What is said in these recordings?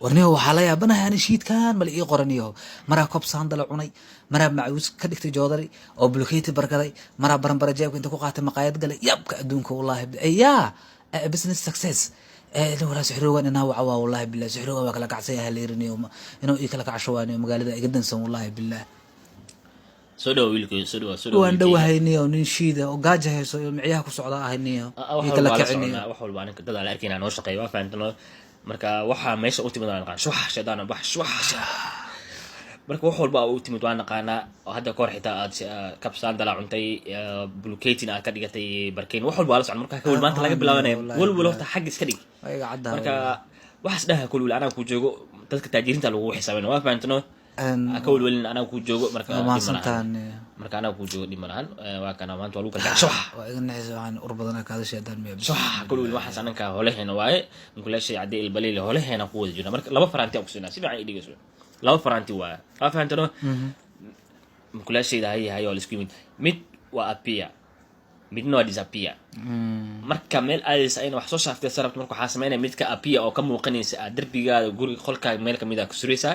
warniyo waxaa la yaabanahay ani shiidkan mal ii qoraniyo maraa kob saandala cunay maraa macuus ka dhigtay joodari oo bulkeeti bargaday maraa baranbara jeebka inta ku qaatay maqaayad galay yabka adduunka wallahi ayaa business success ولا سحروان إنها وعوا والله بالله سحروان وكلا كعسيها ليرني إنه إيكلا كعشواني ومقالة جدا سو والله بالله سودو ويلكو سودو وان دو هينيو نشيده وقاجه هيسو معيها كسعودة هينيو إيكلا كعني وحول بعدين كده على أركين أنا وشقي وافنتنا مركا وحى ماشي أوتي مدان قان شوح شدانا بح شوح marka wax walba uu timid waan naqaana hadda koor xitaa aad kabsaan dala cuntay bulukeetin aad ka dhigatay barkeen wax walba la socon marka ka walbaanta laga bilaabanayo walwal horta xaq iska dhig marka waxas dhaha kulul ana ku joogo dadka taajiriinta lagu xisaabino waa faantano ka walwalin ana ku joogo marka ana ku joogo dhimanahan waa kana maanta waa lagu kala shax waa iga nixis waxaan urbadana kaada sheedaan miya shax kulul waxas ananka holeheena waaye kula shay cadii ilbalil holeheena ku wada jirna marka laba faranti ku siinaa si fiican idhigaso laba faranti waa faahfaahantano kula sheeda hay oo isku mid waa appear midna waa disappear marka meel aadis ayna wax soo shaaftay sarabta marka waxa sameynaa midka appear oo ka muuqanaysa darbigaada guriga qolka meel kamid ah ku suraysa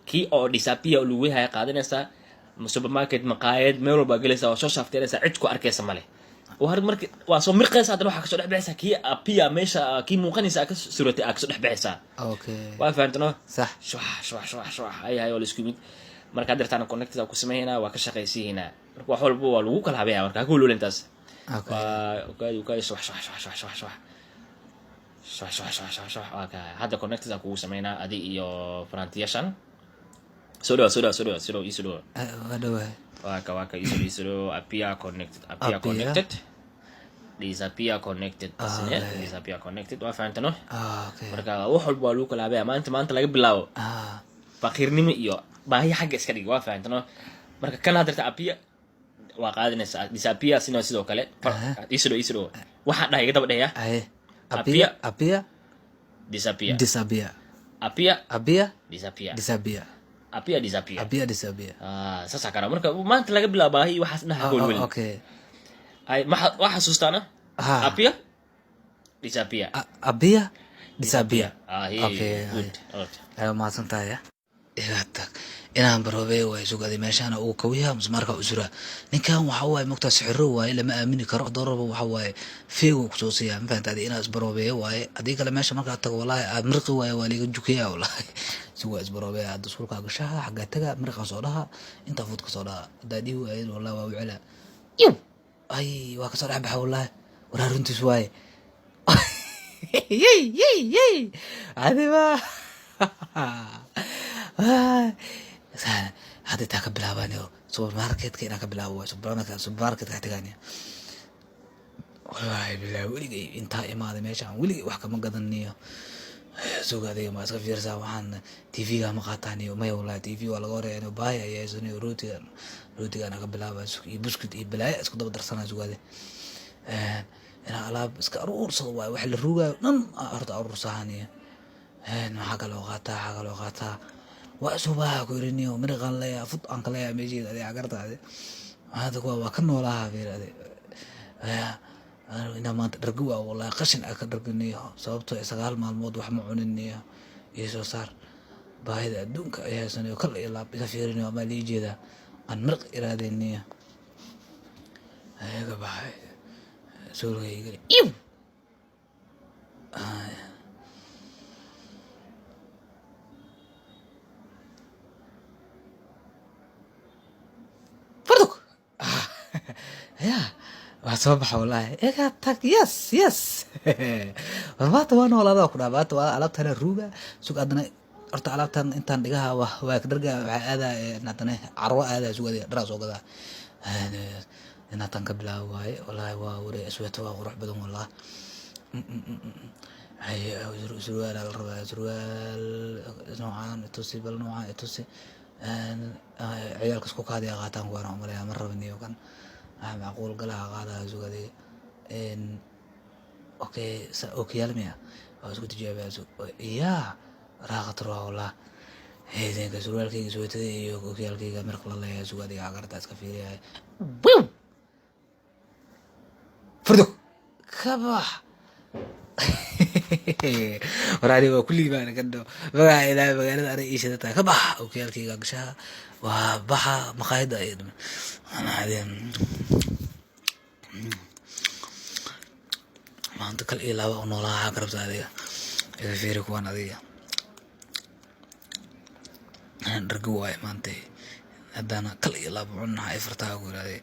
kii oo disappear lagu yahay qaadanaysa supermarket maqaayad meel walba galaysa oo soo shaaftaysa cid ku arkaysa male وهرد مرك واسو مرقيسا هذا waxa ka soo dhaxbaysa kii appear meesha kii muuqanaysa ka suratay ka soo dhaxbaysa okay waa faantano صح shwax ay oo isku mid marka dartaan connected ku sameeyna waa ka shaqaysiina marka wax walba waa lagu kala habeeyaa marka ku luulintaas okay shwax hada connected ku sameeyna adi iyo Frantiashan sodo waka iso appear connected disappear connected waa faantano marka wax walba waa lagu kala habeeyaa maanta laga bilaabo faqiirnimo iyo baahi xagga iska dhig waa faantano marka kana darta appear waa qaadanaysa disappear sidoo kale iso waxa dhahay iga daba dhaya appear disappear sasa kana marka maanta laga bilaabo baahi waxaas dhaha gool okay ay waxa xasuustana appear disappear okay ayo ma santaaya inaan baroobe way sugadi meeshana uu kawiya musmarka usura ninkan waxa way mugta sixiro way lama aamini karo dooraba waxa way feego ku soo siyaa mafaantaadi inaas baroobe way hadii kale meesha marka tago wallahi mirqi way waliga jukiya wallahi suuqa isbaroobe aad sulka gashaha xaga taga mirqa soo dhaha inta fuud ka soo dhaha daadi way wallahi waa wicila ay waa ka soo dhaxbaxa wallahi wararuntis way adiba هذا تاك بلابانيو سوبر ماركت كنا كبلاو سوبر ماركت كتغاني والله بالله ولي انت ما ماشان ولي wax kama gadaniyo suuqadeega ma iska fiirsaa waxaan TV ga ma qaataaniyo may wallahi TV waa laga horeeyay baaya yeesano rootiga anaga bilaabay iyo buskut iyo bilaay isku daba darsanaa suuqade ina alaab iska urursado way wax la ruugayo dhan horta urursaaniyo waxa kale oo qaataa وأسوبها كورينيو من غالية فط أنكليا ميجي هذه عقرت هذه هذا هو وكنا ولا هذه هذه أنا ما ترجوا والله قشن أكثر رجنيه صوبته إسقال مع الموضوع معون النية يسوع صار باهذا دونك يا سنة كل إلا بكثيرين وما ليجي ذا عن مرق إرادة النية هيك باهي سوري يقول إيو يا وصباح والله إيه تك يس والله وانا ولا ذاك نبات وعلبت أنا الروبة سوق أدنى أرت علبت أنت عندها وكدرجة هذا نتنه عروة هذا سوق ذي دراسة وكذا أنا تنقبل هواي والله وري أسويت وروح بدون والله هاي سروال الربع سروال نوعان توصي بالنوعان توصي عيالك سكوك هذه غاتان وانا عمرها مرة بني وكان معقول قلها قادها زوجتي إن أوكي يلميا أسكت جابها يا راقت روح والله هذين كسروال كي زوجتي أوكي يلكي مرقل الله يا زوجتي عقرت أسكفيري هاي بيو فردو كبح waraani waa kulligii baan ka dhaw magaca ilaahay magaalada anay ii shidata ka baxa okiyaalkayga gashaa waa baxa maqaayada ay maanta kal iyo laba noolaa ka rabta adiga iga fiiri kuwan adiga dhargo waaye maanta haddana kal iyo laba cunaha ay fartaa ku yiraahday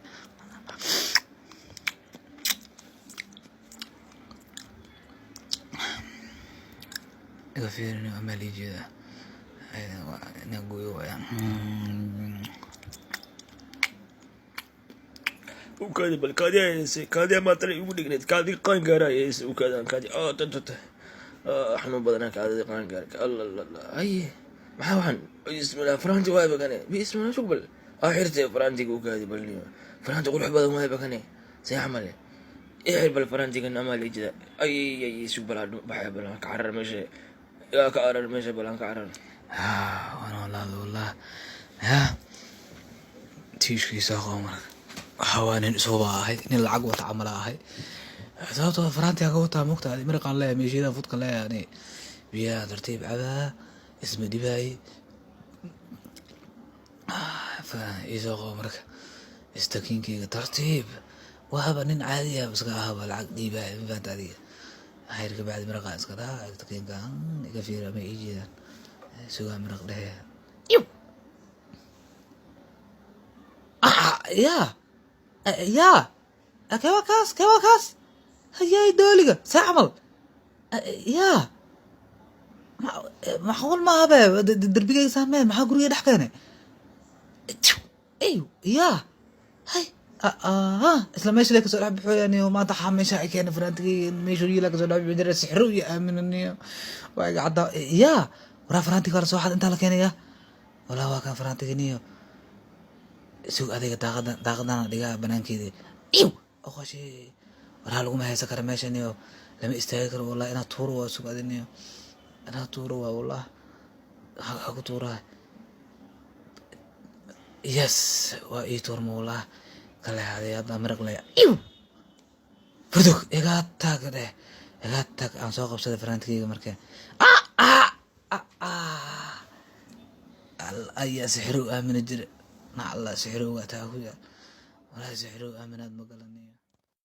iga fiirini waa meel ii jeeda ina gooyo waayaan ukaadi bal kaadi hayse kaadi maatale igu dhigneed kaadi qaan gaara hayse ukaadaan kaadi tata xanuun badanaa kaadida qaan gaarka alla aye maxaa waxaan bismillah faraanti waay bagane bismillah shukbal xirtay faraantiga ukaadi balniyo faraanti qurux badan waay bagane say xamale bal faraantigan amaa leejida ay shukbal baxay bal ka carar meesha yaa ka carar meesha bal ka carar وانا والله tiishkiisa qabo marka waxa waa nin isuba ahay nin lacag wata camal ahay sababtoo faraantiga ka wata mugtaadi markaan leeyahay meeshida fudka leeyahay biya tartiib cabaa isma dhibay fa iso qabo marka istakiinkiga tartiib waaba nin caadi ah iska ahaba lacag dhibay maanta adiga hayr ka bacdi marka iska daa istakiinka iga fiira ma iijidaan sugaa maraq dhehe kewa kaas hayay dooliga see camal macquul maahabe derbigayga saamee maxaa guriga dhex keenay hay isla meesha le kasoo dhex baxooyaniyo maanta waxaa meesha ay keenay faraantigay meeshu yila kasoo dhex bixi jira sixro iyo aaminaniyo waa iga caddaa waraa faraantiga hore soo xad intaa la keenaya walaa waa kan faraantiganiyo sug adiga daaqadana dhigaa banaankeedii oqoshi waraa laguma haysan kara meeshaniyo lama istaagi karo wallah inaad tuuro waa sug adiniyo inaad tuuro waa wallah haku tuuraa yes waa ii tuurma wallah kale haday hadda maraq le furdug igaa taag dheh igaa taag aan soo qabsaday faraantigayga markee ayaa sixiro aamina jira na allah sixiro waa taa ku yaa walaa sixiro aaminaad ma galaniyo